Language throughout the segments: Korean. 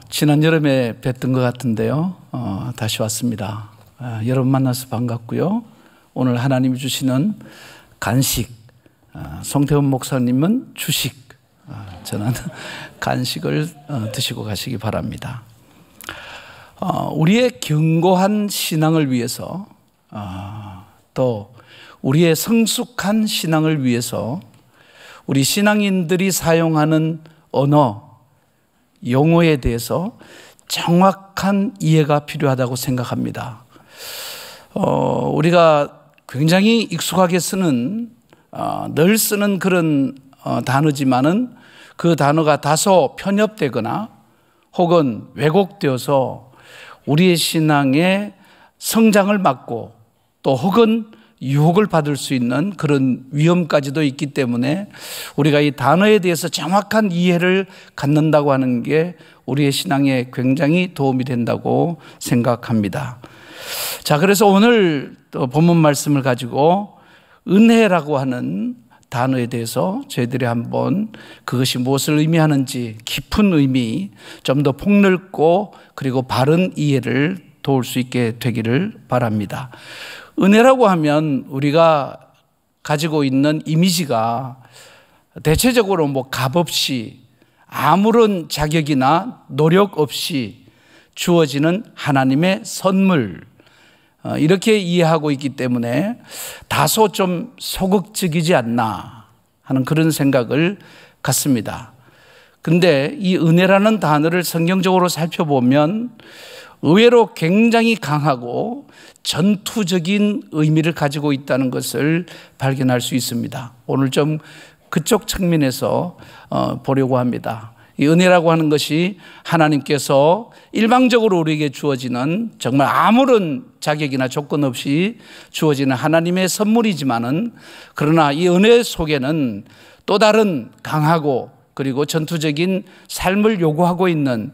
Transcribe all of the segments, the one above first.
지난 여름에 뵀던 것 같은데요. 다시 왔습니다. 여러분 만나서 반갑고요. 오늘 하나님이 주시는 간식, 송태훈 목사님은 주식, 저는 간식을 드시고 가시기 바랍니다. 우리의 견고한 신앙을 위해서, 또 우리의 성숙한 신앙을 위해서 우리 신앙인들이 사용하는 언어, 용어에 대해서 정확한 이해가 필요하다고 생각합니다. 우리가 굉장히 익숙하게 쓰는, 늘 쓰는 그런 단어지만은 그 단어가 다소 편협되거나 혹은 왜곡되어서 우리의 신앙의 성장을 막고 또 혹은 유혹을 받을 수 있는 그런 위험까지도 있기 때문에 우리가 이 단어에 대해서 정확한 이해를 갖는다고 하는 게 우리의 신앙에 굉장히 도움이 된다고 생각합니다. 자, 그래서 오늘 또 본문 말씀을 가지고 은혜라고 하는 단어에 대해서 저희들이 한번 그것이 무엇을 의미하는지 깊은 의미, 좀 더 폭넓고 그리고 바른 이해를 도울 수 있게 되기를 바랍니다. 은혜라고 하면 우리가 가지고 있는 이미지가 대체적으로 값없이 아무런 자격이나 노력 없이 주어지는 하나님의 선물, 이렇게 이해하고 있기 때문에 다소 좀 소극적이지 않나 하는 그런 생각을 갖습니다. 근데 이 은혜라는 단어를 성경적으로 살펴보면 의외로 굉장히 강하고 전투적인 의미를 가지고 있다는 것을 발견할 수 있습니다. 오늘 좀 그쪽 측면에서 보려고 합니다. 이 은혜라고 하는 것이 하나님께서 일방적으로 우리에게 주어지는 정말 아무런 자격이나 조건 없이 주어지는 하나님의 선물이지만은, 그러나 이 은혜 속에는 또 다른 강하고 그리고 전투적인 삶을 요구하고 있는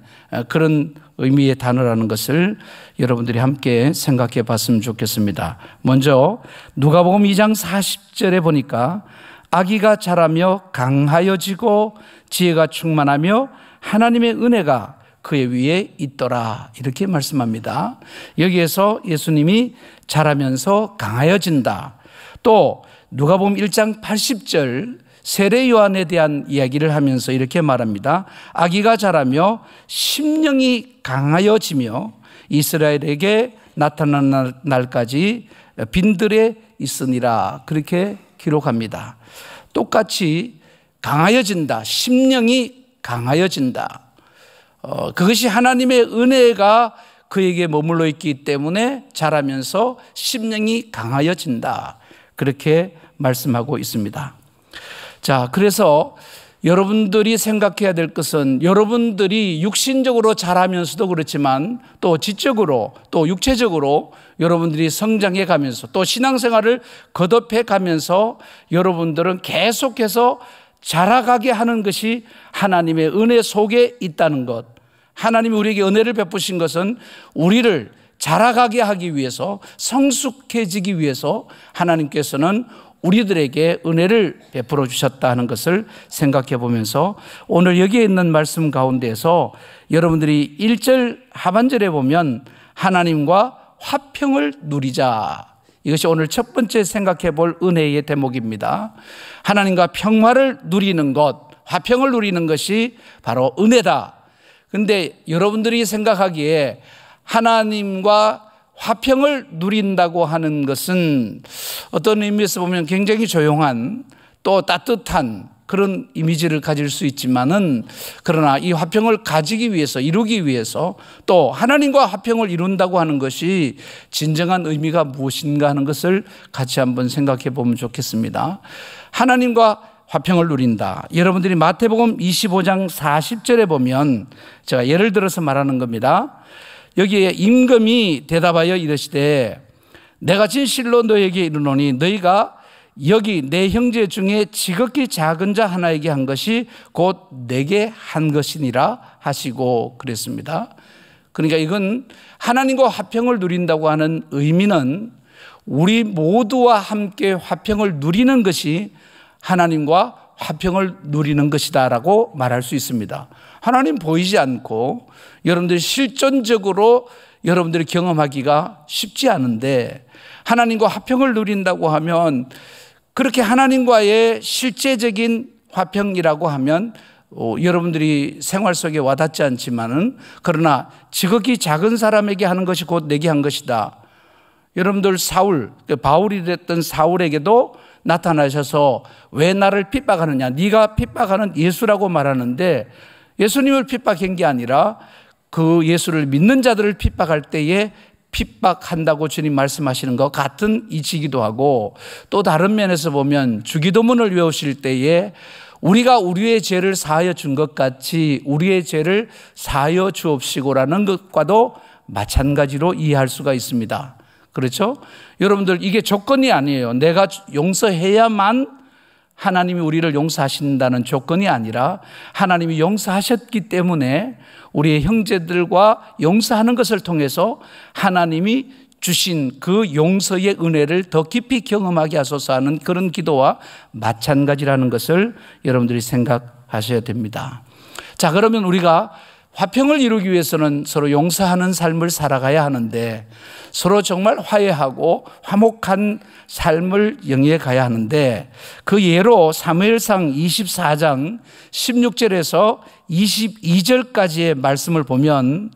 그런 의미의 단어라는 것을 여러분들이 함께 생각해 봤으면 좋겠습니다. 먼저 누가복음 2장 40절에 보니까 아기가 자라며 강하여지고 지혜가 충만하며 하나님의 은혜가 그의 위에 있더라, 이렇게 말씀합니다. 여기에서 예수님이 자라면서 강하여진다. 또 누가복음 1장 80절 세례 요한에 대한 이야기를 하면서 이렇게 말합니다. 아기가 자라며 심령이 강하여지며 이스라엘에게 나타난 날까지 빈들에 있으니라, 그렇게 기록합니다. 똑같이 강하여진다, 심령이 강하여진다. 그것이 하나님의 은혜가 그에게 머물러 있기 때문에 자라면서 심령이 강하여진다, 그렇게 말씀하고 있습니다. 자, 그래서 여러분들이 생각해야 될 것은 여러분들이 육신적으로 자라면서도 그렇지만 또 지적으로 또 육체적으로 여러분들이 성장해 가면서 또 신앙생활을 거듭해 가면서 여러분들은 계속해서 자라가게 하는 것이 하나님의 은혜 속에 있다는 것. 하나님이 우리에게 은혜를 베푸신 것은 우리를 자라가게 하기 위해서, 성숙해지기 위해서 하나님께서는 우리들에게 은혜를 베풀어 주셨다 하는 것을 생각해 보면서 오늘 여기에 있는 말씀 가운데에서 여러분들이 1절 하반절에 보면 하나님과 화평을 누리자, 이것이 오늘 첫 번째 생각해 볼 은혜의 대목입니다. 하나님과 평화를 누리는 것, 화평을 누리는 것이 바로 은혜다. 근데 여러분들이 생각하기에 하나님과 화평을 누린다고 하는 것은 어떤 의미에서 보면 굉장히 조용한 또 따뜻한 그런 이미지를 가질 수 있지만은, 그러나 이 화평을 가지기 위해서, 이루기 위해서 또 하나님과 화평을 이룬다고 하는 것이 진정한 의미가 무엇인가 하는 것을 같이 한번 생각해 보면 좋겠습니다. 하나님과 화평을 누린다. 여러분들이 마태복음 25장 40절에 보면, 제가 예를 들어서 말하는 겁니다. 여기에 임금이 대답하여 이르시되 내가 진실로 너에게 이르노니 너희가 여기 내 형제 중에 지극히 작은 자 하나에게 한 것이 곧 내게 한 것이니라 하시고 그랬습니다. 그러니까 이건 하나님과 화평을 누린다고 하는 의미는 우리 모두와 함께 화평을 누리는 것이 하나님과 화평을 누리는 것이다라고 말할 수 있습니다. 하나님 보이지 않고 여러분들이 실존적으로 여러분들이 경험하기가 쉽지 않은데, 하나님과 화평을 누린다고 하면, 그렇게 하나님과의 실제적인 화평이라고 하면 여러분들이 생활 속에 와닿지 않지만은, 그러나 지극히 작은 사람에게 하는 것이 곧 내게 한 것이다. 여러분들 바울이 됐던 사울에게도 나타나셔서 왜 나를 핍박하느냐, 네가 핍박하는 예수라고 말하는데, 예수님을 핍박한 게 아니라 그 예수를 믿는 자들을 핍박할 때에 핍박한다고 주님 말씀하시는 것 같은 이치기도 하고, 또 다른 면에서 보면 주기도문을 외우실 때에 우리가 우리의 죄를 사하여 준 것 같이 우리의 죄를 사하여 주옵시고라는 것과도 마찬가지로 이해할 수가 있습니다. 그렇죠? 여러분들, 이게 조건이 아니에요. 내가 용서해야만 하나님이 우리를 용서하신다는 조건이 아니라, 하나님이 용서하셨기 때문에 우리의 형제들과 용서하는 것을 통해서 하나님이 주신 그 용서의 은혜를 더 깊이 경험하게 하소서 하는 그런 기도와 마찬가지라는 것을 여러분들이 생각하셔야 됩니다. 자, 그러면 우리가 화평을 이루기 위해서는 서로 용서하는 삶을 살아가야 하는데, 서로 정말 화해하고 화목한 삶을 영위해 가야 하는데, 그 예로 사무엘상 24장 16절에서 22절까지의 말씀을 보면,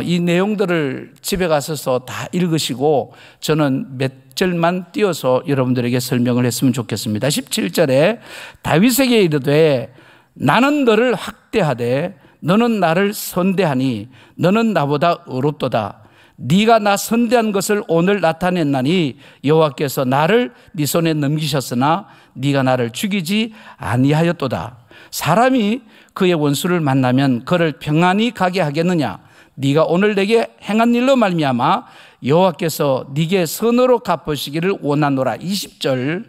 이 내용들을 집에 가셔서 다 읽으시고 저는 몇 절만 띄어서 여러분들에게 설명을 했으면 좋겠습니다. 17절에 다윗에게 이르되 나는 너를 학대하되 너는 나를 선대하니 너는 나보다 어렵도다. 네가 나 선대한 것을 오늘 나타냈나니 여호와께서 나를 네 손에 넘기셨으나 네가 나를 죽이지 아니하였도다. 사람이 그의 원수를 만나면 그를 평안히 가게 하겠느냐? 네가 오늘 내게 행한 일로 말미암아 여호와께서 네게 선으로 갚으시기를 원하노라. 20절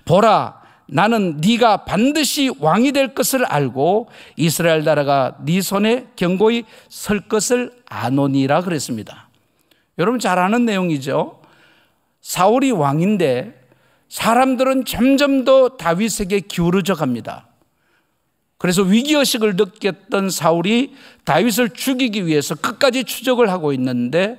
보라, 나는 네가 반드시 왕이 될 것을 알고 이스라엘 나라가 네 손에 견고히 설 것을 아노니라 그랬습니다. 여러분 잘 아는 내용이죠. 사울이 왕인데 사람들은 점점 더 다윗에게 기울어져 갑니다. 그래서 위기의식을 느꼈던 사울이 다윗을 죽이기 위해서 끝까지 추적을 하고 있는데,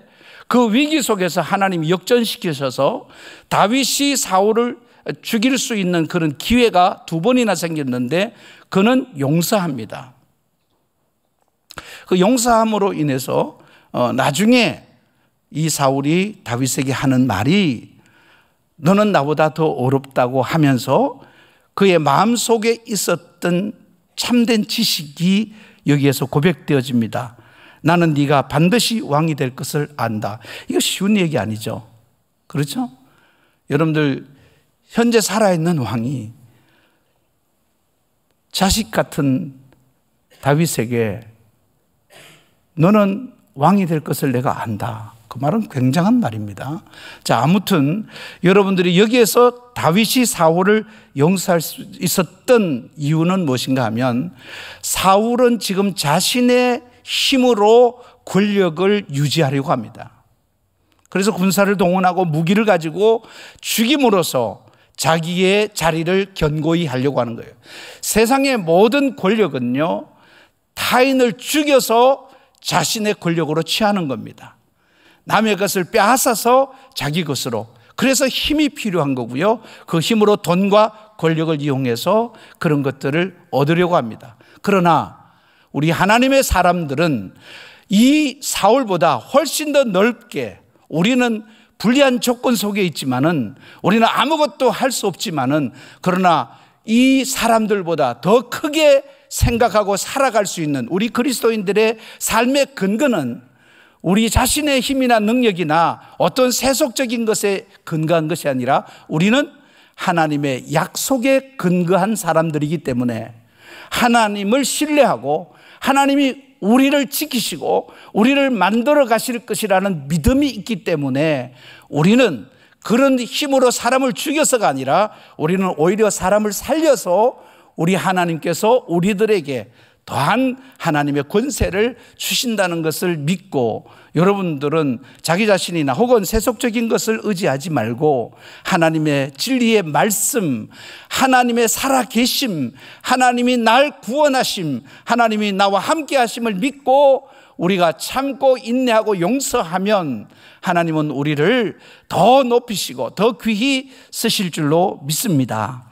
그 위기 속에서 하나님이 역전시키셔서 다윗이 사울을 죽일 수 있는 그런 기회가 두 번이나 생겼는데, 그는 용서합니다. 그 용서함으로 인해서 나중에 이 사울이 다윗에게 하는 말이 너는 나보다 더 어렵다고 하면서 그의 마음속에 있었던 참된 지식이 여기에서 고백되어집니다. 나는 네가 반드시 왕이 될 것을 안다. 이거 쉬운 얘기 아니죠. 그렇죠? 여러분들, 현재 살아있는 왕이 자식 같은 다윗에게 너는 왕이 될 것을 내가 안다. 그 말은 굉장한 말입니다. 자, 아무튼 여러분들이 여기에서 다윗이 사울을 용서할 수 있었던 이유는 무엇인가 하면, 사울은 지금 자신의 힘으로 권력을 유지하려고 합니다. 그래서 군사를 동원하고 무기를 가지고 죽임으로써 자기의 자리를 견고히 하려고 하는 거예요. 세상의 모든 권력은요, 타인을 죽여서 자신의 권력으로 취하는 겁니다. 남의 것을 빼앗아서 자기 것으로. 그래서 힘이 필요한 거고요. 그 힘으로 돈과 권력을 이용해서 그런 것들을 얻으려고 합니다. 그러나 우리 하나님의 사람들은 이 사울보다 훨씬 더 넓게, 우리는 불리한 조건 속에 있지만은, 우리는 아무것도 할 수 없지만은, 그러나 이 사람들보다 더 크게 생각하고 살아갈 수 있는 우리 그리스도인들의 삶의 근거는 우리 자신의 힘이나 능력이나 어떤 세속적인 것에 근거한 것이 아니라, 우리는 하나님의 약속에 근거한 사람들이기 때문에 하나님을 신뢰하고 하나님이 우리를 지키시고 우리를 만들어 가실 것이라는 믿음이 있기 때문에, 우리는 그런 힘으로 사람을 죽여서가 아니라 우리는 오히려 사람을 살려서 우리 하나님께서 우리들에게 더한 하나님의 권세를 주신다는 것을 믿고 여러분들은 자기 자신이나 혹은 세속적인 것을 의지하지 말고 하나님의 진리의 말씀, 하나님의 살아계심, 하나님이 날 구원하심, 하나님이 나와 함께 하심을 믿고 우리가 참고 인내하고 용서하면 하나님은 우리를 더 높이시고 더 귀히 쓰실 줄로 믿습니다.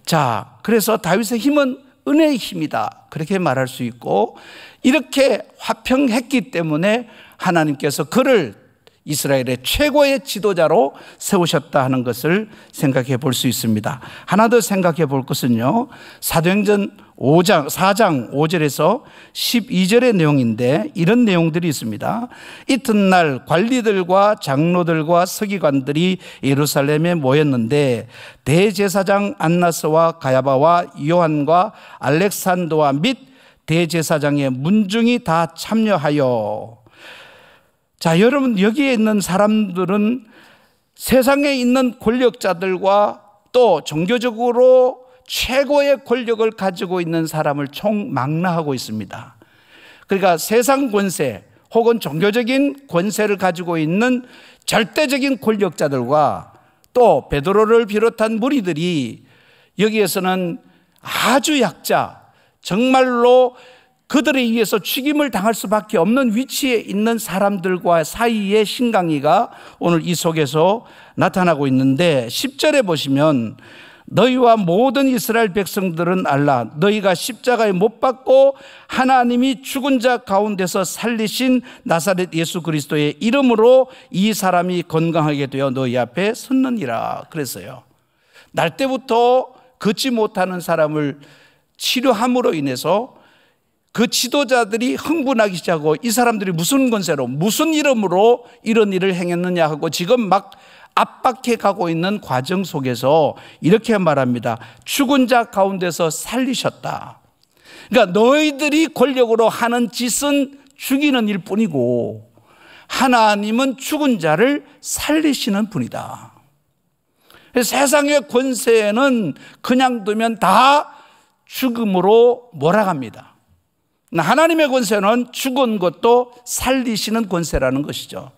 자, 그래서 다윗의 힘은 은혜의 힘이다, 그렇게 말할 수 있고, 이렇게 화평했기 때문에 하나님께서 그를 이스라엘의 최고의 지도자로 세우셨다 하는 것을 생각해 볼 수 있습니다. 하나 더 생각해 볼 것은요, 사도행전 4장 5절에서 12절의 내용인데 이런 내용들이 있습니다. 이튿날 관리들과 장로들과 서기관들이 예루살렘에 모였는데 대제사장 안나스와 가야바와 요한과 알렉산더와 및 대제사장의 문중이 다 참여하여, 자, 여러분, 여기에 있는 사람들은 세상에 있는 권력자들과 또 종교적으로 최고의 권력을 가지고 있는 사람을 총망라하고 있습니다. 그러니까 세상 권세 혹은 종교적인 권세를 가지고 있는 절대적인 권력자들과 또 베드로를 비롯한 무리들이 여기에서는 아주 약자, 정말로 그들에 의해서 죽임을 당할 수밖에 없는 위치에 있는 사람들과 사이의 신강이가 오늘 이 속에서 나타나고 있는데 10절에 보시면 너희와 모든 이스라엘 백성들은 알라. 너희가 십자가에 못 박고 하나님이 죽은 자 가운데서 살리신 나사렛 예수 그리스도의 이름으로 이 사람이 건강하게 되어 너희 앞에 섰느니라. 그랬어요. 날 때부터 걷지 못하는 사람을 치료함으로 인해서 그 지도자들이 흥분하기 시작하고 이 사람들이 무슨 권세로 무슨 이름으로 이런 일을 행했느냐 하고 지금 막 압박해 가고 있는 과정 속에서 이렇게 말합니다. 죽은 자 가운데서 살리셨다. 그러니까 너희들이 권력으로 하는 짓은 죽이는 일 뿐이고 하나님은 죽은 자를 살리시는 분이다. 세상의 권세는 그냥 두면 다 죽음으로 몰아갑니다. 하나님의 권세는 죽은 것도 살리시는 권세라는 것이죠.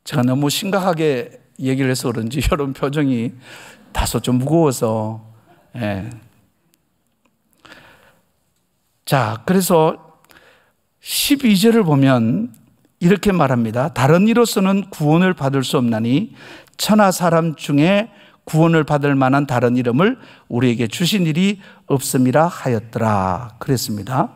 제가 너무 심각하게 얘기를 해서 그런지 여러분 표정이 다소 좀 무거워서. 예. 자, 그래서 12절을 보면 이렇게 말합니다. 다른 이로서는 구원을 받을 수 없나니 천하 사람 중에 구원을 받을 만한 다른 이름을 우리에게 주신 일이 없음이라 하였더라. 그랬습니다.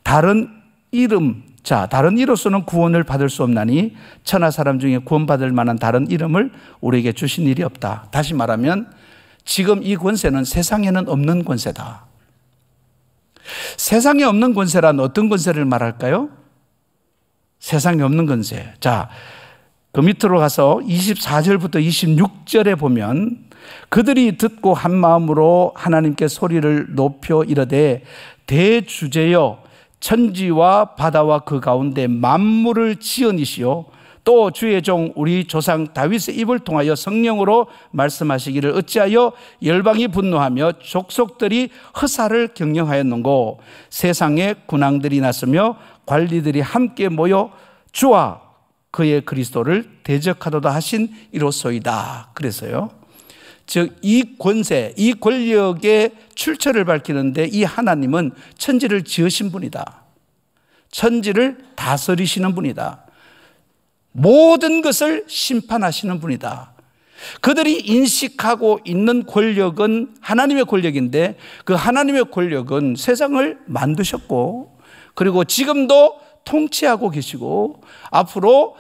다른 이름, 자, 다른 이로서는 구원을 받을 수 없나니 천하 사람 중에 구원받을 만한 다른 이름을 우리에게 주신 일이 없다. 다시 말하면 지금 이 권세는 세상에는 없는 권세다. 세상에 없는 권세란 어떤 권세를 말할까요? 세상에 없는 권세. 자, 그 밑으로 가서 24절부터 26절에 보면 그들이 듣고 한 마음으로 하나님께 소리를 높여 이르되 대주제여 천지와 바다와 그 가운데 만물을 지으니시오 또 주의 종 우리 조상 다윗의 입을 통하여 성령으로 말씀하시기를 어찌하여 열방이 분노하며 족속들이 허사를 경영하였는고 세상에 군왕들이 났으며 관리들이 함께 모여 주와 그의 그리스도를 대적하도다 하신 이로소이다. 그래서요, 즉 이 권세, 이 권력의 출처를 밝히는데 이 하나님은 천지를 지으신 분이다. 천지를 다스리시는 분이다. 모든 것을 심판하시는 분이다. 그들이 인식하고 있는 권력은 하나님의 권력인데 그 하나님의 권력은 세상을 만드셨고 그리고 지금도 통치하고 계시고 앞으로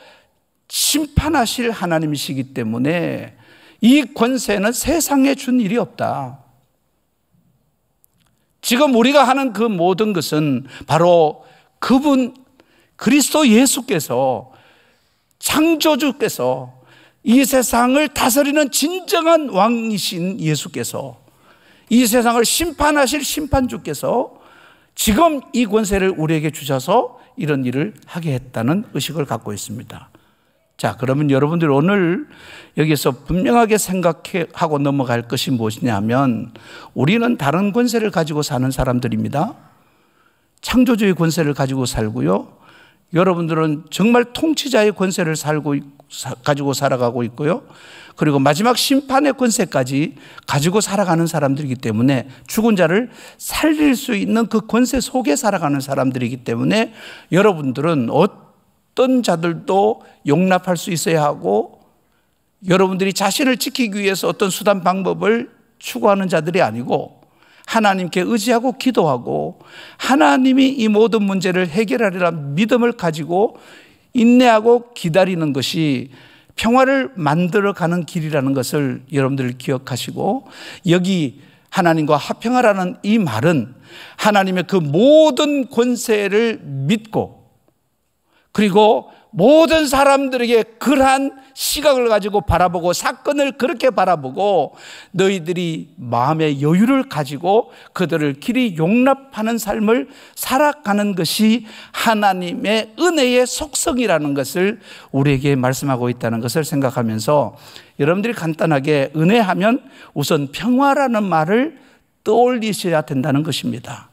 심판하실 하나님이시기 때문에 이 권세는 세상에 준 일이 없다. 지금 우리가 하는 그 모든 것은 바로 그분 그리스도 예수께서 창조주께서 이 세상을 다스리는 진정한 왕이신 예수께서 이 세상을 심판하실 심판주께서 지금 이 권세를 우리에게 주셔서 이런 일을 하게 했다는 의식을 갖고 있습니다. 자, 그러면 여러분들 오늘 여기서 분명하게 생각하고 넘어갈 것이 무엇이냐 하면 우리는 다른 권세를 가지고 사는 사람들입니다. 창조주의 권세를 가지고 살고요. 여러분들은 정말 통치자의 권세를 가지고 살아가고 있고요. 그리고 마지막 심판의 권세까지 가지고 살아가는 사람들이기 때문에 죽은 자를 살릴 수 있는 그 권세 속에 살아가는 사람들이기 때문에 여러분들은 어떤 자들도 용납할 수 있어야 하고 여러분들이 자신을 지키기 위해서 어떤 수단 방법을 추구하는 자들이 아니고 하나님께 의지하고 기도하고 하나님이 이 모든 문제를 해결하리라 믿음을 가지고 인내하고 기다리는 것이 평화를 만들어가는 길이라는 것을 여러분들 기억하시고, 여기 하나님과 화평하라는 이 말은 하나님의 그 모든 권세를 믿고 그리고 모든 사람들에게 그러한 시각을 가지고 바라보고 사건을 그렇게 바라보고 너희들이 마음의 여유를 가지고 그들을 길이 용납하는 삶을 살아가는 것이 하나님의 은혜의 속성이라는 것을 우리에게 말씀하고 있다는 것을 생각하면서 여러분들이 간단하게 은혜하면 우선 평화라는 말을 떠올리셔야 된다는 것입니다.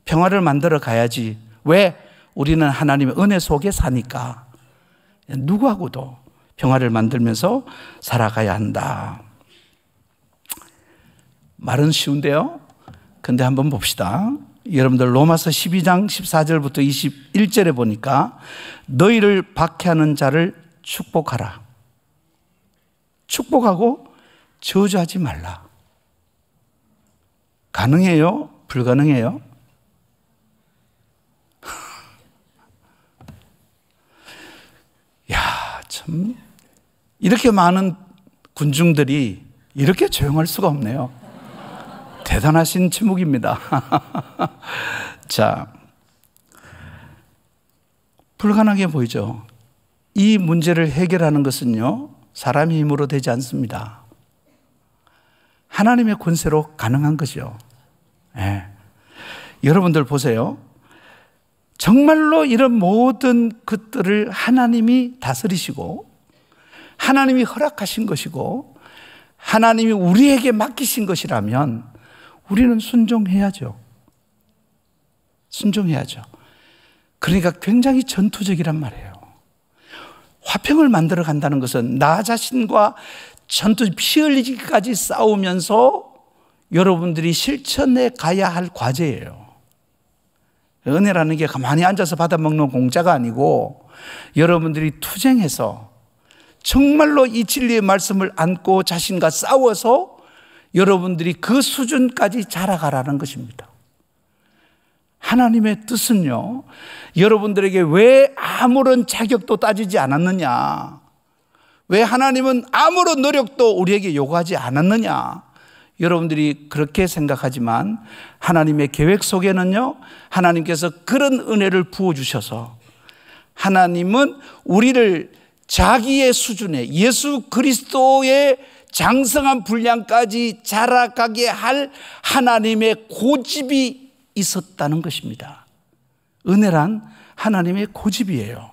평화를 만들어 가야지. 왜? 우리는 하나님의 은혜 속에 사니까 누구하고도 평화를 만들면서 살아가야 한다. 말은 쉬운데요. 근데 한번 봅시다. 여러분들 로마서 12장 14절부터 21절에 보니까 너희를 박해하는 자를 축복하라. 축복하고 저주하지 말라. 가능해요? 불가능해요? 야, 참 이렇게 많은 군중들이 이렇게 조용할 수가 없네요. 대단하신 침묵입니다. 자, 불가능해 보이죠? 이 문제를 해결하는 것은요, 사람의 힘으로 되지 않습니다. 하나님의 권세로 가능한 거죠. 네. 여러분들 보세요. 정말로 이런 모든 것들을 하나님이 다스리시고 하나님이 허락하신 것이고 하나님이 우리에게 맡기신 것이라면 우리는 순종해야죠. 순종해야죠. 그러니까 굉장히 전투적이란 말이에요. 화평을 만들어 간다는 것은 나 자신과 전투 피 흘리기까지 싸우면서 여러분들이 실천해 가야 할 과제예요. 은혜라는 게 가만히 앉아서 받아먹는 공짜가 아니고 여러분들이 투쟁해서 정말로 이 진리의 말씀을 안고 자신과 싸워서 여러분들이 그 수준까지 자라가라는 것입니다. 하나님의 뜻은요, 여러분들에게 왜 아무런 자격도 따지지 않았느냐, 왜 하나님은 아무런 노력도 우리에게 요구하지 않았느냐, 여러분들이 그렇게 생각하지만 하나님의 계획 속에는요, 하나님께서 그런 은혜를 부어주셔서 하나님은 우리를 자기의 수준에 예수 그리스도의 장성한 분량까지 자라가게 할 하나님의 고집이 있었다는 것입니다. 은혜란 하나님의 고집이에요.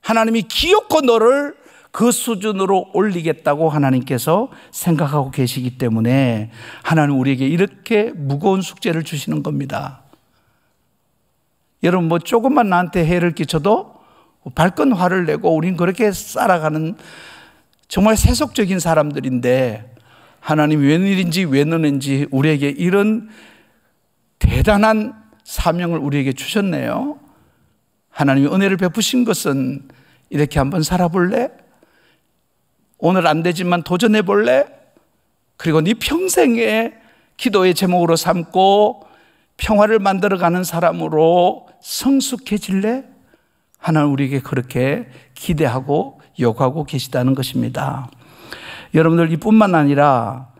하나님이 기어코 너를 그 수준으로 올리겠다고 하나님께서 생각하고 계시기 때문에 하나님 우리에게 이렇게 무거운 숙제를 주시는 겁니다. 여러분 뭐 조금만 나한테 해를 끼쳐도 발끈 화를 내고 우린 그렇게 살아가는 정말 세속적인 사람들인데 하나님이 웬일인지 왜 너는지 우리에게 이런 대단한 사명을 우리에게 주셨네요. 하나님이 은혜를 베푸신 것은 이렇게 한번 살아볼래? 오늘 안 되지만 도전해 볼래? 그리고 네 평생의 기도의 제목으로 삼고 평화를 만들어가는 사람으로 성숙해질래? 하나님 우리에게 그렇게 기대하고 요구하고 계시다는 것입니다. 여러분들 이뿐만 아니라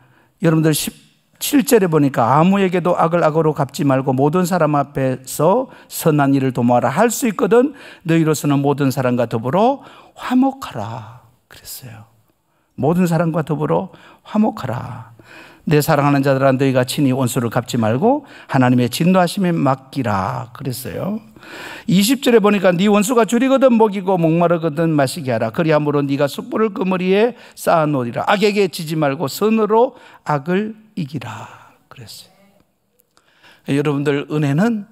여러분들 17절에 보니까 아무에게도 악을 악으로 갚지 말고 모든 사람 앞에서 선한 일을 도모하라. 할 수 있거든 너희로서는 모든 사람과 더불어 화목하라 그랬어요. 모든 사람과 더불어 화목하라. 내 사랑하는 자들아 너희가 친히 원수를 갚지 말고 하나님의 진노하심에 맡기라 그랬어요. 20절에 보니까 네 원수가 줄이거든 먹이고 목마르거든 마시게 하라. 그리함으로 네가 숯불을 그 머리에 쌓아놓으리라. 악에게 지지 말고 선으로 악을 이기라 그랬어요. 여러분들, 은혜는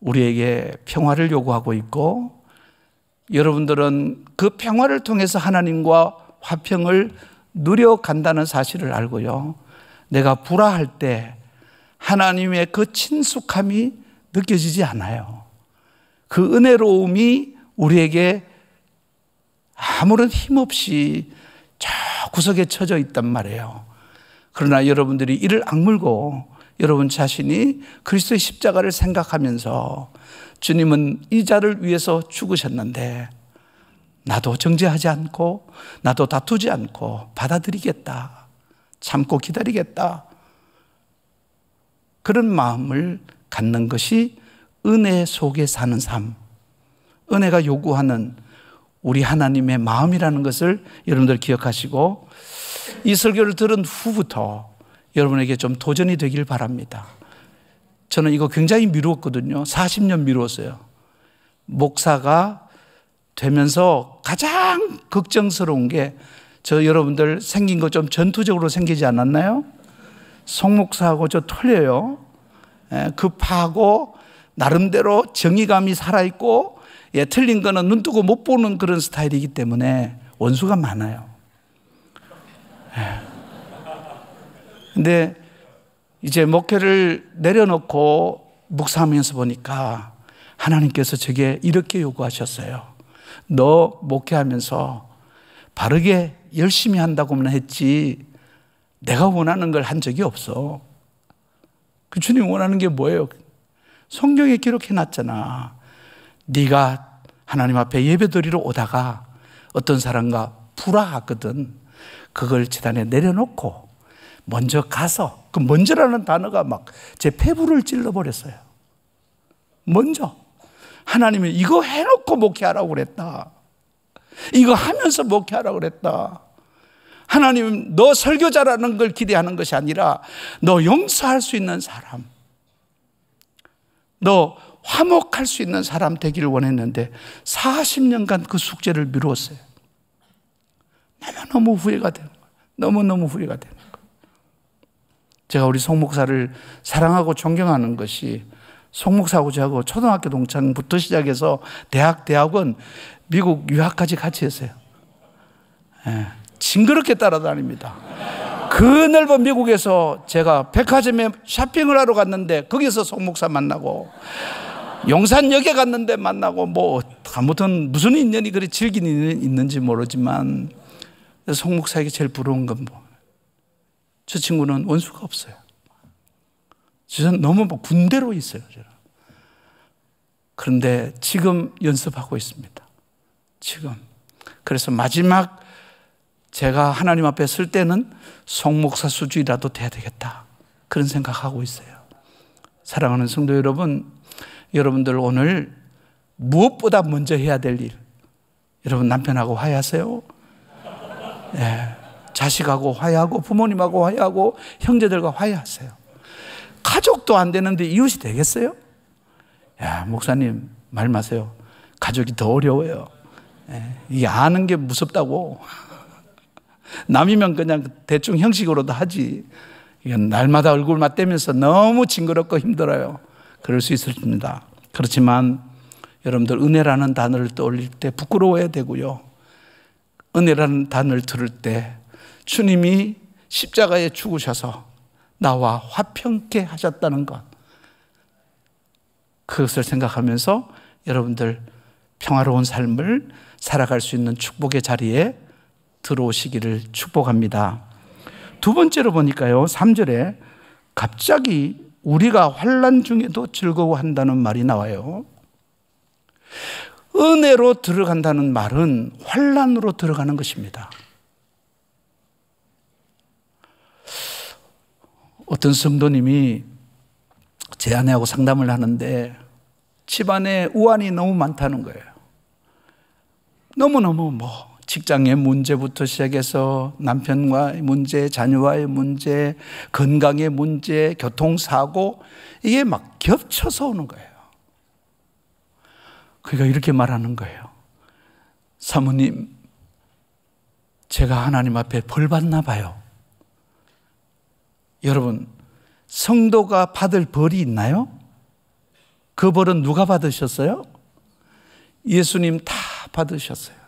우리에게 평화를 요구하고 있고, 여러분들은 그 평화를 통해서 하나님과 화평을 누려간다는 사실을 알고요, 내가 불화할 때 하나님의 그 친숙함이 느껴지지 않아요. 그 은혜로움이 우리에게 아무런 힘없이 저 구석에 처져 있단 말이에요. 그러나 여러분들이 이를 악물고 여러분 자신이 그리스도의 십자가를 생각하면서 주님은 이 자를 위해서 죽으셨는데 나도 정죄하지 않고 나도 다투지 않고 받아들이겠다, 참고 기다리겠다, 그런 마음을 갖는 것이 은혜 속에 사는 삶, 은혜가 요구하는 우리 하나님의 마음이라는 것을 여러분들 기억하시고, 이 설교를 들은 후부터 여러분에게 좀 도전이 되길 바랍니다. 저는 이거 굉장히 미루었거든요. 40년 미루었어요. 목사가 되면서 가장 걱정스러운 게, 저 여러분들 생긴 거 좀 전투적으로 생기지 않았나요? 송 목사하고 저 틀려요. 급하고 나름대로 정의감이 살아있고, 틀린 거는 눈 뜨고 못 보는 그런 스타일이기 때문에 원수가 많아요. 근데 이제 목회를 내려놓고 묵상하면서 보니까 하나님께서 제게 이렇게 요구하셨어요. 너 목회하면서 바르게 열심히 한다고만 했지 내가 원하는 걸 한 적이 없어. 그 주님 원하는 게 뭐예요? 성경에 기록해 놨잖아. 네가 하나님 앞에 예배드리러 오다가 어떤 사람과 불화하거든. 그걸 제단에 내려놓고 먼저 가서, 그 먼저라는 단어가 막 제 폐부를 찔러버렸어요. 먼저. 하나님이 이거 해놓고 목회하라고 그랬다. 이거 하면서 목회하라고 그랬다. 하나님, 너 설교자라는 걸 기대하는 것이 아니라 너 용서할 수 있는 사람, 너 화목할 수 있는 사람 되기를 원했는데 40년간 그 숙제를 미루었어요. 너무너무 후회가 되는 거예요. 너무너무 후회가 되는 거예요. 제가 우리 송 목사를 사랑하고 존경하는 것이, 송 목사하고 저하고 초등학교 동창부터 시작해서 대학원, 미국 유학까지 같이 했어요. 징그럽게 따라다닙니다. 그 넓은 미국에서 제가 백화점에 쇼핑을 하러 갔는데 거기서 송 목사 만나고, 용산역에 갔는데 만나고, 뭐 아무튼 무슨 인연이 그리 질긴 인연이 있는지 모르지만 송 목사에게 제일 부러운 건 뭐, 저 친구는 원수가 없어요. 저는 너무 뭐 군대로 있어요. 저는. 그런데 지금 연습하고 있습니다. 지금. 그래서 마지막 제가 하나님 앞에 설 때는 송 목사 수준이라도 돼야 되겠다, 그런 생각하고 있어요. 사랑하는 성도 여러분, 여러분들 오늘 무엇보다 먼저 해야 될 일, 여러분 남편하고 화해하세요. 네. 자식하고 화해하고 부모님하고 화해하고 형제들과 화해하세요. 가족도 안 되는데 이웃이 되겠어요? 야, 목사님 말 마세요. 가족이 더 어려워요. 이게 아는 게 무섭다고. 남이면 그냥 대충 형식으로도 하지, 이건 날마다 얼굴 맞대면서 너무 징그럽고 힘들어요. 그럴 수 있습니다. 그렇지만 여러분들, 은혜라는 단어를 떠올릴 때 부끄러워야 되고요, 은혜라는 단어를 들을 때 주님이 십자가에 죽으셔서 나와 화평케 하셨다는 것, 그것을 생각하면서 여러분들 평화로운 삶을 살아갈 수 있는 축복의 자리에 들어오시기를 축복합니다. 두 번째로 보니까요, 3절에 갑자기 우리가 환난 중에도 즐거워한다는 말이 나와요. 은혜로 들어간다는 말은 환난으로 들어가는 것입니다. 어떤 성도님이 제 아내하고 상담을 하는데 집안에 우환이 너무 많다는 거예요. 너무너무 뭐 직장의 문제부터 시작해서 남편과의 문제, 자녀와의 문제, 건강의 문제, 교통사고, 이게 막 겹쳐서 오는 거예요. 그러니까 이렇게 말하는 거예요. 사모님, 제가 하나님 앞에 벌 받나 봐요. 여러분, 성도가 받을 벌이 있나요? 그 벌은 누가 받으셨어요? 예수님 다 받으셨어요.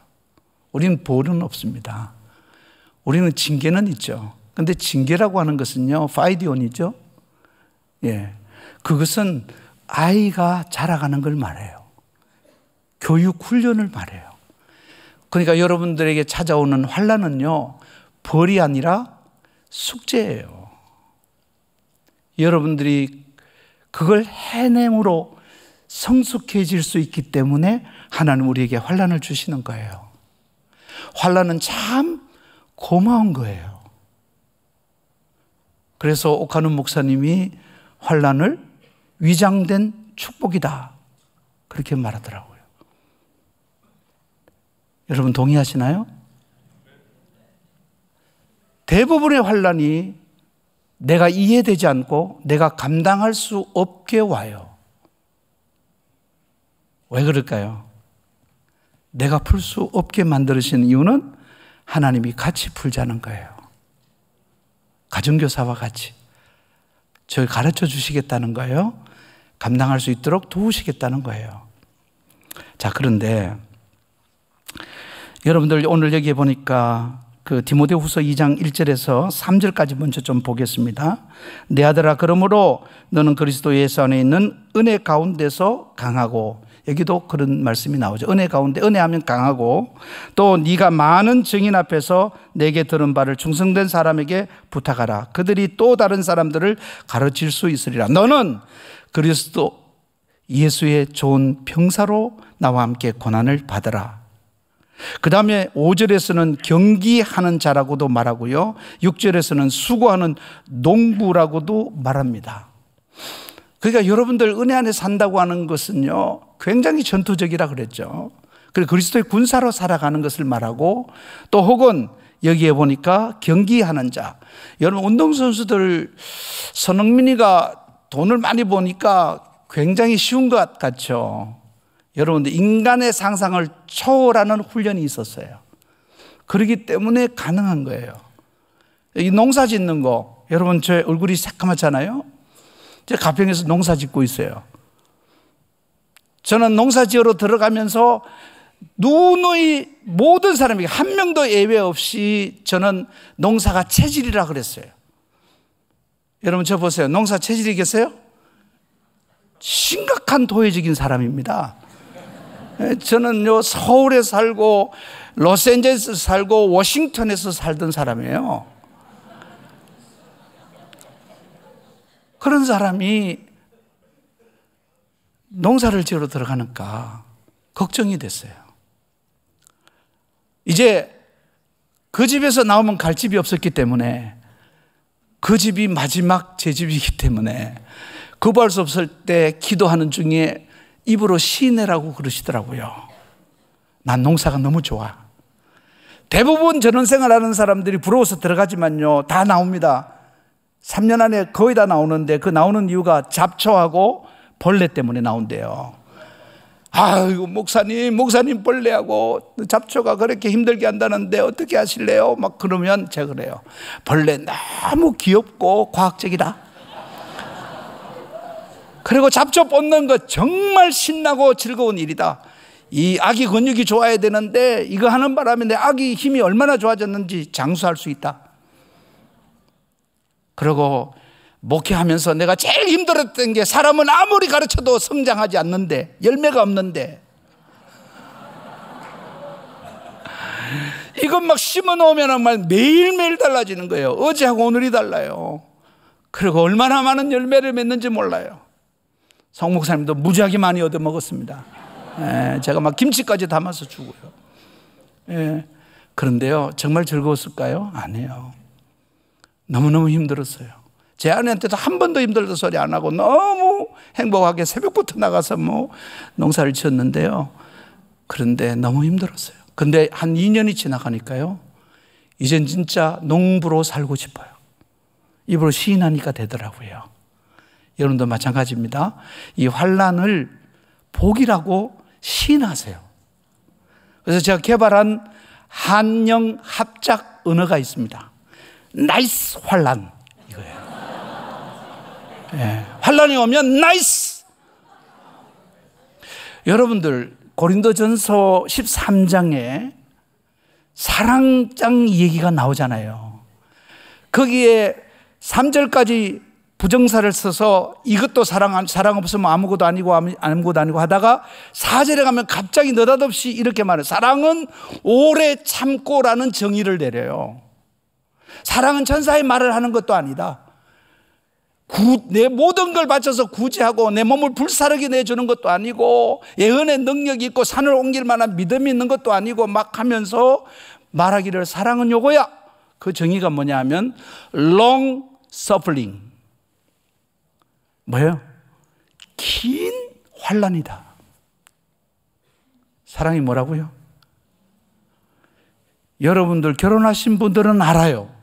우리는 벌은 없습니다. 우리는 징계는 있죠. 근데 징계라고 하는 것은요, 파이디온이죠. 예. 그것은 아이가 자라가는 걸 말해요. 교육 훈련을 말해요. 그러니까 여러분들에게 찾아오는 환난은요, 벌이 아니라 숙제예요. 여러분들이 그걸 해냄으로 성숙해질 수 있기 때문에 하나님 우리에게 환난을 주시는 거예요. 환난은 참 고마운 거예요. 그래서 오카노 목사님이 환난을 위장된 축복이다, 그렇게 말하더라고요. 여러분 동의하시나요? 대부분의 환난이 내가 이해되지 않고 내가 감당할 수 없게 와요. 왜 그럴까요? 내가 풀 수 없게 만들으신 이유는 하나님이 같이 풀자는 거예요. 가정교사와 같이 저를 가르쳐 주시겠다는 거예요. 감당할 수 있도록 도우시겠다는 거예요. 자, 그런데 여러분들 오늘 여기에 보니까 그 디모데후서 2장 1절에서 3절까지 먼저 좀 보겠습니다. 내 아들아, 그러므로 너는 그리스도 예수 안에 있는 은혜 가운데서 강하고, 여기도 그런 말씀이 나오죠. 은혜 가운데, 은혜하면 강하고, 또 네가 많은 증인 앞에서 내게 들은 바를 충성된 사람에게 부탁하라. 그들이 또 다른 사람들을 가르칠 수 있으리라. 너는 그리스도 예수의 좋은 병사로 나와 함께 고난을 받으라. 그 다음에 5절에서는 경기하는 자라고도 말하고요, 6절에서는 수고하는 농부라고도 말합니다. 그러니까 여러분들 은혜 안에 산다고 하는 것은요, 굉장히 전투적이라 그랬죠. 그리고 그리스도의 군사로 살아가는 것을 말하고, 또 혹은 여기에 보니까 경기하는 자. 여러분 운동선수들, 손흥민이가 돈을 많이 버니까 굉장히 쉬운 것 같죠. 여러분들 인간의 상상을 초월하는 훈련이 있었어요. 그렇기 때문에 가능한 거예요. 이 농사 짓는 거, 여러분 제 얼굴이 새까맣잖아요. 제가 가평에서 농사 짓고 있어요. 저는 농사 지으러 들어가면서 누누이 모든 사람에게 한 명도 예외 없이 저는 농사가 체질이라 그랬어요. 여러분 저 보세요. 농사 체질이 계세요? 심각한 도회적인 사람입니다. 저는 서울에 살고 로스앤젤레스 살고 워싱턴에서 살던 사람이에요. 그런 사람이 농사를 지으러 들어가니까 걱정이 됐어요. 이제 그 집에서 나오면 갈 집이 없었기 때문에, 그 집이 마지막 제 집이기 때문에 거부할 수 없을 때 기도하는 중에 입으로 시내라고 그러시더라고요. 난 농사가 너무 좋아. 대부분 전원생활하는 사람들이 부러워서 들어가지만요, 다 나옵니다. 3년 안에 거의 다 나오는데, 그 나오는 이유가 잡초하고 벌레 때문에 나온대요. 아이고 목사님 벌레하고 잡초가 그렇게 힘들게 한다는데 어떻게 하실래요? 막 그러면 제가 그래요. 벌레 너무 귀엽고 과학적이다. 그리고 잡초 뽑는 거 정말 신나고 즐거운 일이다. 이 아기 근육이 좋아야 되는데 이거 하는 바람에 내 아기 힘이 얼마나 좋아졌는지 장수할 수 있다. 그리고 목회하면서 내가 제일 힘들었던 게, 사람은 아무리 가르쳐도 성장하지 않는데, 열매가 없는데, 이건 막 심어 놓으면 매일매일 달라지는 거예요. 어제하고 오늘이 달라요. 그리고 얼마나 많은 열매를 맺는지 몰라요. 성 목사님도 무지하게 많이 얻어먹었습니다. 제가 막 김치까지 담아서 주고요. 그런데요, 정말 즐거웠을까요? 아니에요. 너무너무 힘들었어요. 제 아내한테도 한 번도 힘들다 소리 안 하고 너무 행복하게 새벽부터 나가서 농사를 지었는데요. 그런데 너무 힘들었어요. 근데 한 2년이 지나가니까요, 이젠 진짜 농부로 살고 싶어요. 입으로 시인하니까 되더라고요. 여러분도 마찬가지입니다. 이 환난을 복이라고 시인하세요. 그래서 제가 개발한 한영 합작 언어가 있습니다. 나이스 환난 이거예요. 예, 환난이 오면 나이스. 여러분들 고린도전서 13장에 사랑장 얘기가 나오잖아요. 거기에 3절까지 부정사를 써서 이것도 사랑 없으면 아무것도 아니고 하다가 4절에 가면 갑자기 느닷없이 이렇게 말해요. 사랑은 오래 참고라는 정의를 내려요. 사랑은 천사의 말을 하는 것도 아니다. 내 모든 걸 바쳐서 구제하고 내 몸을 불사르게 내주는 것도 아니고 예언의 능력이 있고 산을 옮길 만한 믿음이 있는 것도 아니고 막 하면서 말하기를 사랑은 요거야. 그 정의가 뭐냐 하면 long suffering, 뭐예요? 긴 환난이다. 사랑이 뭐라고요? 여러분들 결혼하신 분들은 알아요.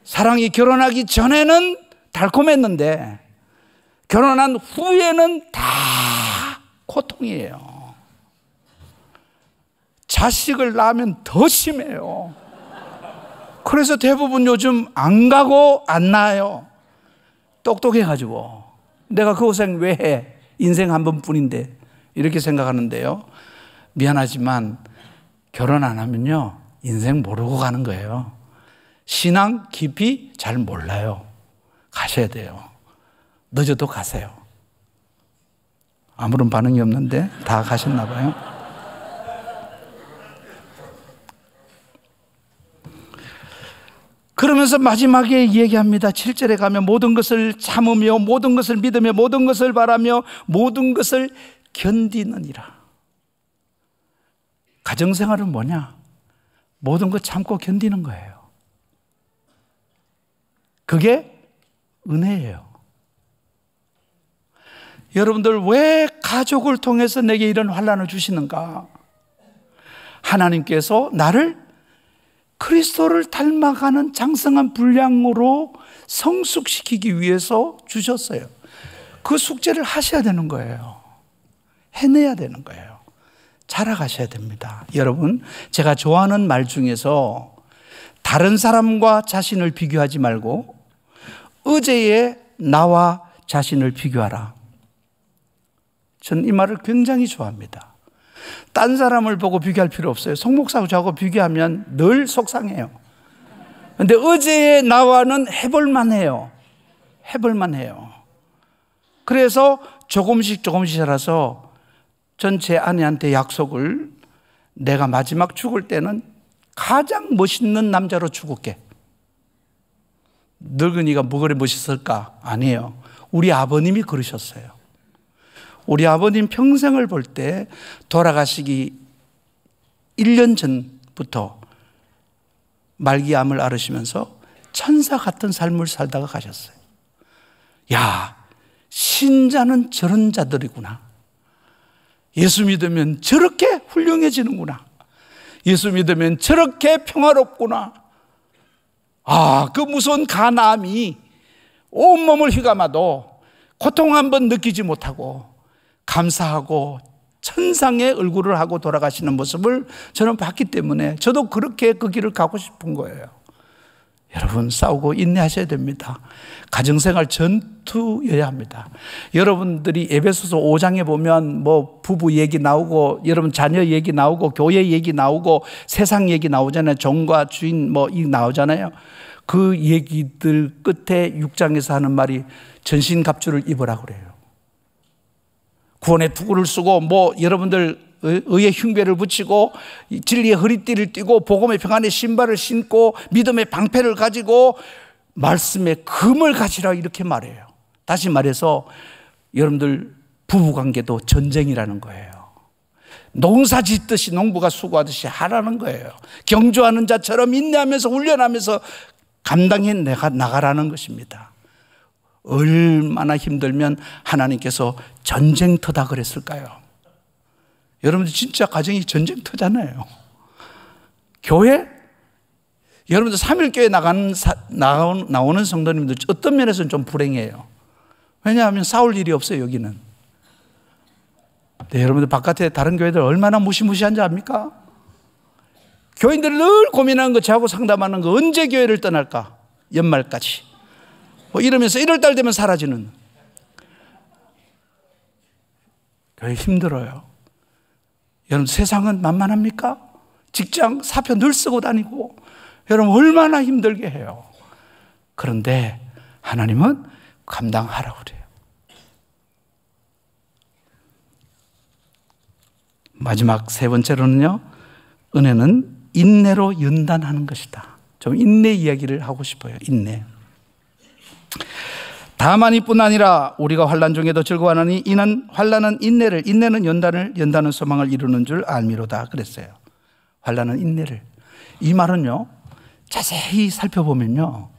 사랑이 결혼하기 전에는 달콤했는데 결혼한 후에는 다 고통이에요. 자식을 낳으면 더 심해요. 그래서 대부분 요즘 안 가고 안 낳아요. 똑똑해가지고 내가 그 고생 왜 해? 인생 한 번뿐인데 이렇게 생각하는데요, 미안하지만 결혼 안 하면요 인생 모르고 가는 거예요. 신앙 깊이 잘 몰라요. 가셔야 돼요. 늦어도 가세요. 아무런 반응이 없는데 다 가셨나 봐요. 그러면서 마지막에 얘기합니다. 7절에 가면 모든 것을 참으며 모든 것을 믿으며 모든 것을 바라며 모든 것을 견디느니라. 가정생활은 뭐냐? 모든 것 참고 견디는 거예요. 그게 은혜예요. 여러분들 왜 가족을 통해서 내게 이런 환난을 주시는가? 하나님께서 나를 그리스도를 닮아가는 장성한 분량으로 성숙시키기 위해서 주셨어요. 그 숙제를 하셔야 되는 거예요. 해내야 되는 거예요. 자라가셔야 됩니다. 여러분, 제가 좋아하는 말 중에서 다른 사람과 자신을 비교하지 말고 어제의 나와 자신을 비교하라. 저는 이 말을 굉장히 좋아합니다. 딴 사람을 보고 비교할 필요 없어요. 송 목사하고 저하고 비교하면 늘 속상해요. 그런데 어제의 나와는 해볼만 해요. 해볼만 해요. 그래서 조금씩 자라서 전 제 아내한테 약속을, 내가 마지막 죽을 때는 가장 멋있는 남자로 죽을게. 늙은이가 뭐 그리 멋있을까? 아니에요. 우리 아버님이 그러셨어요. 우리 아버님 평생을 볼 때 돌아가시기 1년 전부터 말기암을 앓으시면서 천사 같은 삶을 살다가 가셨어요. 야, 신자는 저런 자들이구나. 예수 믿으면 저렇게 훌륭해지는구나. 예수 믿으면 저렇게 평화롭구나. 아, 그 무서운 가나움이 온몸을 휘감아도 고통 한번 느끼지 못하고 감사하고 천상의 얼굴을 하고 돌아가시는 모습을 저는 봤기 때문에 저도 그렇게 그 길을 가고 싶은 거예요. 여러분, 싸우고 인내하셔야 됩니다. 가정생활 전투여야 합니다. 여러분들이 에베소서 5장에 보면 뭐 부부 얘기 나오고 여러분 자녀 얘기 나오고 교회 얘기 나오고 세상 얘기 나오잖아요. 종과 주인 뭐 이 나오잖아요. 그 얘기들 끝에 6장에서 하는 말이 전신갑주를 입으라 그래요. 구원의 투구를 쓰고 뭐 여러분들 의의 흉배를 붙이고 진리의 허리띠를 띠고 복음의 평안의 신발을 신고 믿음의 방패를 가지고 말씀의 금을 가지라 이렇게 말해요. 다시 말해서 여러분들 부부관계도 전쟁이라는 거예요. 농사 짓듯이 농부가 수고하듯이 하라는 거예요. 경주하는 자처럼 인내하면서 훈련하면서 감당해 나가라는 것입니다. 얼마나 힘들면 하나님께서 전쟁터다 그랬을까요? 여러분들 진짜 가정이 전쟁터잖아요. 교회? 여러분들 3일교회 나오는 성도님들 어떤 면에서는 좀 불행해요. 왜냐하면 싸울 일이 없어요, 여기는. 네, 여러분들 바깥에 다른 교회들 얼마나 무시무시한지 압니까? 교인들이 늘 고민하는 거, 저하고 상담하는 거, 언제 교회를 떠날까? 연말까지. 뭐 이러면서 1월달 되면 사라지는. 교회 힘들어요. 여러분, 세상은 만만합니까? 직장 사표 늘 쓰고 다니고, 여러분 얼마나 힘들게 해요. 그런데 하나님은 감당하라고 그래요. 마지막 세 번째로는요, 은혜는 인내로 연단하는 것이다. 좀 인내 이야기를 하고 싶어요. 인내. 다만 이뿐 아니라 우리가 환난 중에도 즐거워하나니 이는 환난은 인내를, 인내는 연단은 소망을 이루는 줄 알미로다 그랬어요. 환난은 인내를. 이 말은요, 자세히 살펴보면요,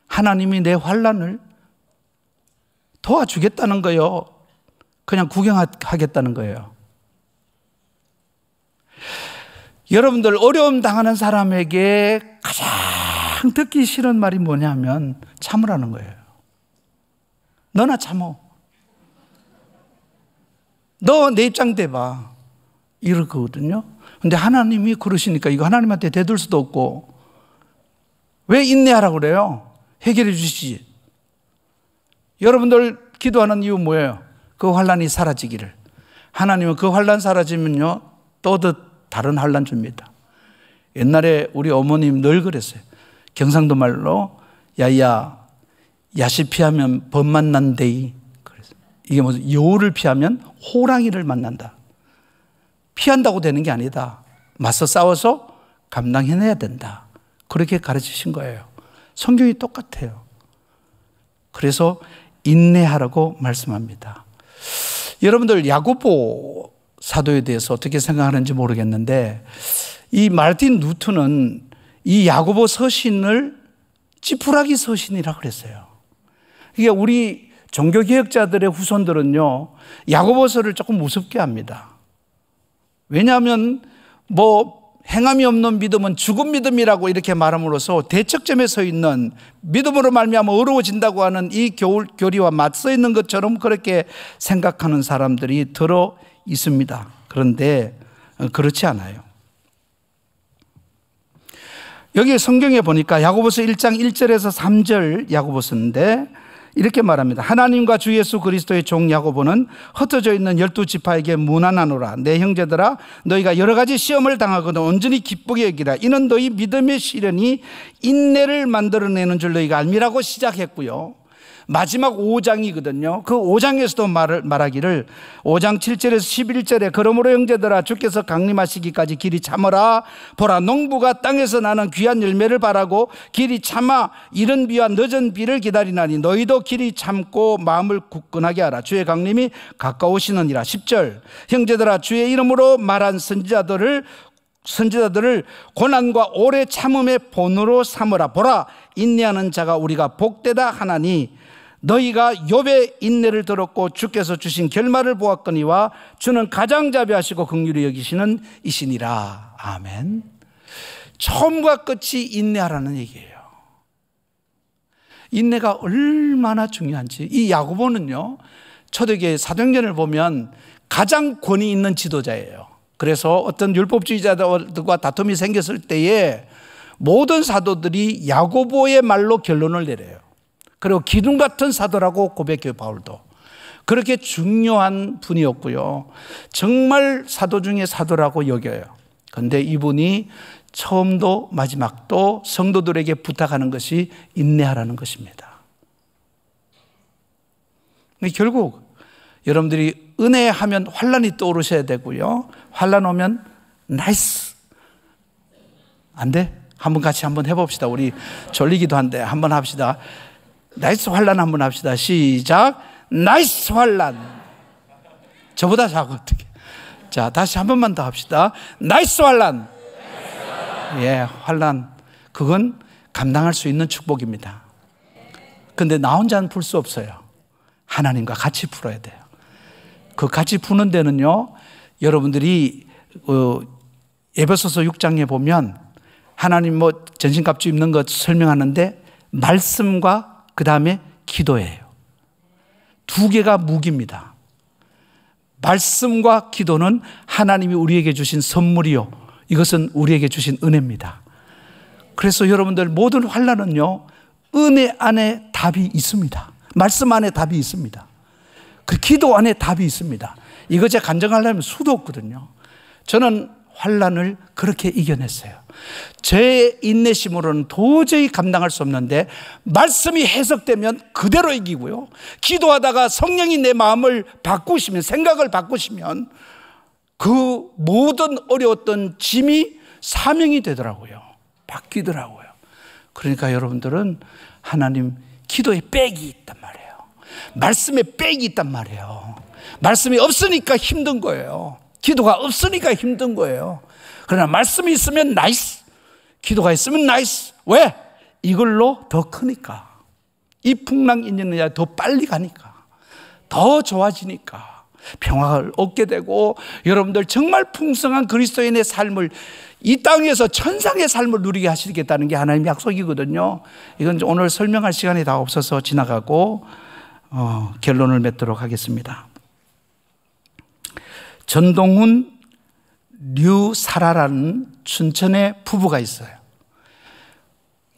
하나님이 내 환난을 도와주겠다는 거예요. 그냥 구경하겠다는 거예요. 여러분들 어려움 당하는 사람에게 가장 듣기 싫은 말이 뭐냐면 참으라는 거예요. 너나 참어. 너 내 입장 대봐. 이러거든요. 근데 하나님이 그러시니까 이거 하나님한테 대들 수도 없고, 왜 인내하라고 그래요? 해결해 주시지. 여러분들 기도하는 이유 뭐예요? 그 환난이 사라지기를. 하나님은 그 환난 사라지면요, 또 다른 환난 줍니다. 옛날에 우리 어머님 늘 그랬어요. 경상도 말로 야야 야시 피하면 범 만난대이. 이게 무슨 여우를 피하면 호랑이를 만난다. 피한다고 되는 게 아니다. 맞서 싸워서 감당해내야 된다. 그렇게 가르치신 거예요. 성경이 똑같아요. 그래서 인내하라고 말씀합니다. 여러분들 야고보 사도에 대해서 어떻게 생각하는지 모르겠는데, 이 마르틴 루터는 이 야고보 서신을 찌푸라기 서신이라고 그랬어요. 이게 우리 종교개혁자들의 후손들은요, 야고보서를 조금 우습게 합니다. 왜냐하면 행함이 없는 믿음은 죽은 믿음이라고 이렇게 말함으로써 대척점에 서 있는, 믿음으로 말미암아 어려워진다고 하는 이 교리와 맞서 있는 것처럼 그렇게 생각하는 사람들이 들어 있습니다. 그런데 그렇지 않아요. 여기 성경에 보니까 야고보서 1장 1절에서 3절 야고보서인데 이렇게 말합니다. 하나님과 주 예수 그리스도의 종 야고보는 흩어져 있는 12지파에게 문안하노라. 내 형제들아, 너희가 여러 가지 시험을 당하거든 온전히 기쁘게 여기라. 이는 너희 믿음의 시련이 인내를 만들어내는 줄 너희가 알미라고 시작했고요. 마지막 5장이거든요. 그 5장에서도 말하기를 5장 7절에서 11절에 그러므로 형제들아, 주께서 강림하시기까지 길이 참으라. 보라, 농부가 땅에서 나는 귀한 열매를 바라고 길이 참아 이른 비와 늦은 비를 기다리나니 너희도 길이 참고 마음을 굳건하게 하라. 주의 강림이 가까우시느니라. 10절, 형제들아, 주의 이름으로 말한 선지자들을 고난과 오래 참음의 본으로 삼으라. 보라, 인내하는 자가 우리가 복되다 하나니 너희가 욥의 인내를 들었고 주께서 주신 결말을 보았거니와 주는 가장자비하시고 긍휼히 여기시는 이시니라. 아멘. 처음과 끝이 인내하라는 얘기예요. 인내가 얼마나 중요한지. 이 야고보는요, 초대교회 사도행전을 보면 가장 권위 있는 지도자예요. 그래서 어떤 율법주의자들과 다툼이 생겼을 때에 모든 사도들이 야고보의 말로 결론을 내려요. 그리고 기둥 같은 사도라고 고백해요, 바울도. 그렇게 중요한 분이었고요. 정말 사도 중에 사도라고 여겨요. 그런데 이분이 처음도 마지막도 성도들에게 부탁하는 것이 인내하라는 것입니다. 결국 여러분들이 은혜하면 환난이 떠오르셔야 되고요. 환난 오면 나이스. 안 돼? 한번 같이 한번 해봅시다. 우리 졸리기도 한데 한번 합시다. 나이스 환난 한번 합시다. 시작. 나이스 환난. 저보다 작아 어떻게? 자, 다시 한 번만 더 합시다. 나이스 환난. 예, 환난. 그건 감당할 수 있는 축복입니다. 근데 나 혼자는 풀 수 없어요. 하나님과 같이 풀어야 돼요. 그 같이 푸는 데는요, 여러분들이 에베소서 6장에 보면 하나님 뭐 전신갑주 입는 것 설명하는데 말씀과 그 다음에 기도예요. 두 개가 무기입니다. 말씀과 기도는 하나님이 우리에게 주신 선물이요, 이것은 우리에게 주신 은혜입니다. 그래서 여러분들 모든 환난은요, 은혜 안에 답이 있습니다. 말씀 안에 답이 있습니다. 그 기도 안에 답이 있습니다. 이거 제가 간증하려면 수도 없거든요. 저는 환난을 그렇게 이겨냈어요. 제 인내심으로는 도저히 감당할 수 없는데 말씀이 해석되면 그대로 이기고요, 기도하다가 성령이 내 마음을 바꾸시면, 생각을 바꾸시면 그 모든 어려웠던 짐이 사명이 되더라고요. 바뀌더라고요. 그러니까 여러분들은 하나님 기도에 빽이 있단 말이에요. 말씀에 빽이 있단 말이에요. 말씀이 없으니까 힘든 거예요. 기도가 없으니까 힘든 거예요. 그러나 말씀이 있으면 나이스, 기도가 있으면 나이스. 왜? 이걸로 더 크니까. 이 풍랑 인연이야 더 빨리 가니까, 더 좋아지니까, 평화를 얻게 되고, 여러분들 정말 풍성한 그리스도인의 삶을, 이 땅에서 천상의 삶을 누리게 하시겠다는 게 하나님의 약속이거든요. 이건 오늘 설명할 시간이 다 없어서 지나가고 결론을 맺도록 하겠습니다. 전동훈, 류사라라는 춘천의 부부가 있어요.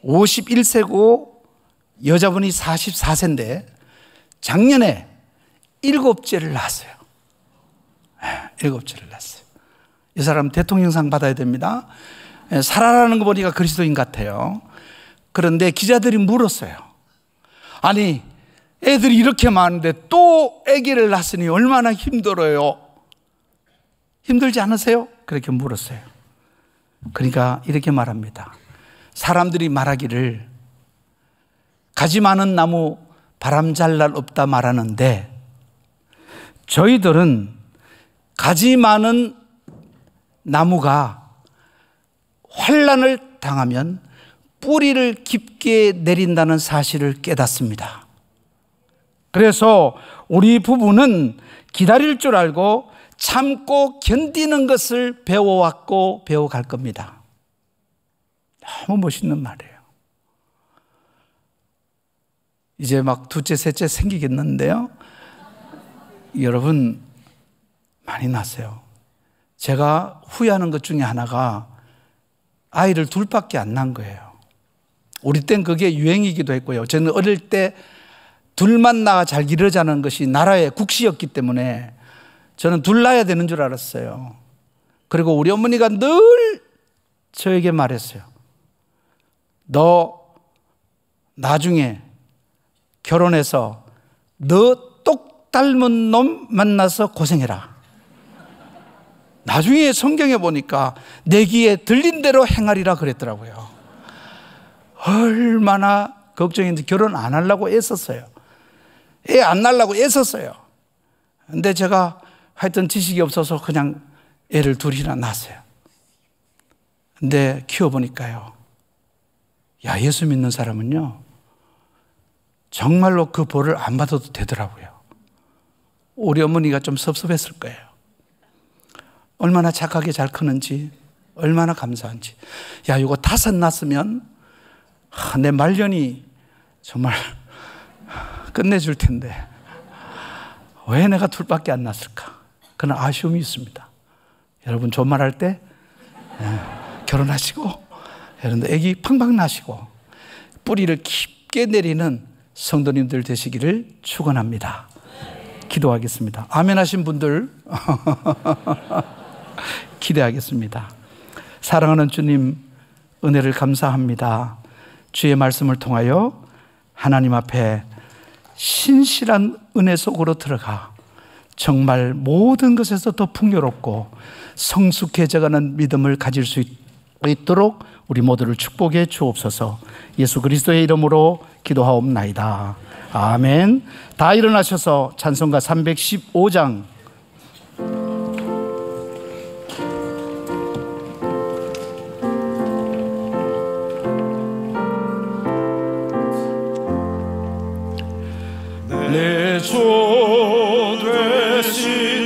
51세고 여자분이 44세인데 작년에 7째를 낳았어요. 7째를 낳았어요. 이 사람 대통령상 받아야 됩니다. 사라라는 거 보니까 그리스도인 같아요. 그런데 기자들이 물었어요. 아니, 애들이 이렇게 많은데 또 아기를 낳았으니 얼마나 힘들어요? 힘들지 않으세요? 그렇게 물었어요. 그러니까 이렇게 말합니다. 사람들이 말하기를 가지 많은 나무 바람 잘 날 없다 말하는데, 저희들은 가지 많은 나무가 환난을 당하면 뿌리를 깊게 내린다는 사실을 깨닫습니다. 그래서 우리 부부는 기다릴 줄 알고 참고 견디는 것을 배워왔고 배워갈 겁니다. 너무 멋있는 말이에요. 이제 막 둘째, 셋째 생기겠는데요. 여러분 많이 낳았어요. 제가 후회하는 것 중에 하나가 아이를 둘밖에 안 낳은 거예요. 우리 땐 그게 유행이기도 했고요. 저는 어릴 때 둘만 낳아 잘 기르자는 것이 나라의 국시였기 때문에 저는 둘 낳아야 되는 줄 알았어요. 그리고 우리 어머니가 늘 저에게 말했어요. 너 나중에 결혼해서 너 똑 닮은 놈 만나서 고생해라. 나중에 성경에 보니까 내 귀에 들린 대로 행하리라 그랬더라고요. 얼마나 걱정했는지 결혼 안 하려고 애썼어요. 애 안 낳으려고 애썼어요. 근데 제가 하여튼 지식이 없어서 그냥 애를 둘이나 낳았어요. 근데 키워보니까요, 야, 예수 믿는 사람은요 정말로 그 벌을 안 받아도 되더라고요. 우리 어머니가 좀 섭섭했을 거예요. 얼마나 착하게 잘 크는지, 얼마나 감사한지. 야, 이거 5 낳았으면 내 말년이 정말 끝내줄 텐데 왜 내가 둘밖에 안 낳았을까? 그런 아쉬움이 있습니다. 여러분 존말할 때 결혼하시고 여러분들 아기 팡팡 나시고 뿌리를 깊게 내리는 성도님들 되시기를 축원합니다. 기도하겠습니다. 아멘 하신 분들 기대하겠습니다. 사랑하는 주님, 은혜를 감사합니다. 주의 말씀을 통하여 하나님 앞에 신실한 은혜 속으로 들어가 정말 모든 것에서 더 풍요롭고 성숙해져가는 믿음을 가질 수 있도록 우리 모두를 축복해 주옵소서. 예수 그리스도의 이름으로 기도하옵나이다. 아멘. 다 일어나셔서 찬송가 315장 내 주 되신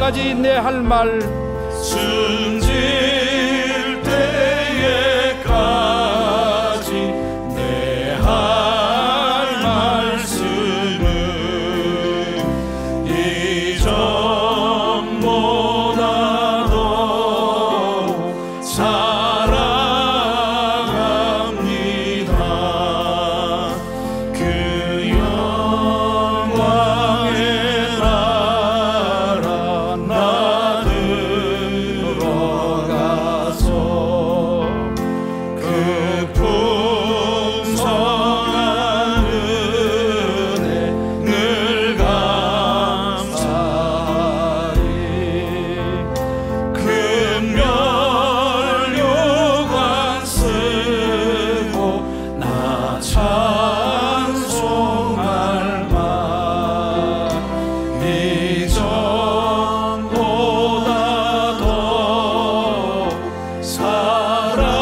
때까지 내 할 말 숨질 때에까지 내 할 말씀은 이전보다 더 사랑합니다. 그 영광의 나라 나 들어가서 그 풍성한 은혜 늘 감사히 금멸요관 쓰고 나 찬송할 만 이전보다 더 사랑합니다.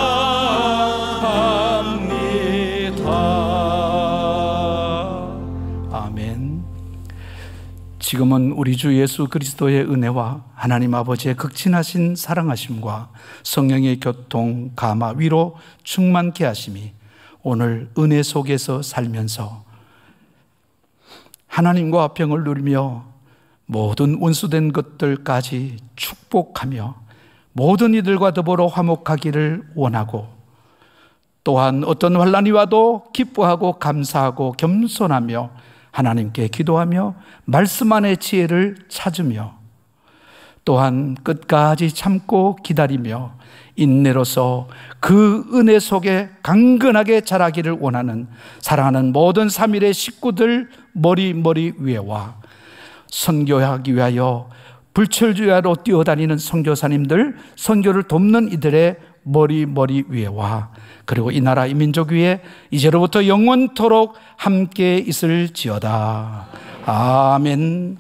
아멘. 지금은 우리 주 예수 그리스도의 은혜와 하나님 아버지의 극진하신 사랑하심과 성령의 교통, 감화, 위로 충만케 하심이 오늘 은혜 속에서 살면서 하나님과 평을 누리며 모든 원수된 것들까지 축복하며 모든 이들과 더불어 화목하기를 원하고, 또한 어떤 환난이 와도 기뻐하고 감사하고 겸손하며 하나님께 기도하며 말씀 안의 지혜를 찾으며, 또한 끝까지 참고 기다리며 인내로서 그 은혜 속에 강건하게 자라기를 원하는 사랑하는 모든 3일의 식구들 머리 위에와 선교하기 위하여 불철주야로 뛰어다니는 선교사님들, 선교를 돕는 이들의 머리 위에와 그리고 이 나라 이 민족 위에 이제로부터 영원토록 함께 있을지어다. 아멘.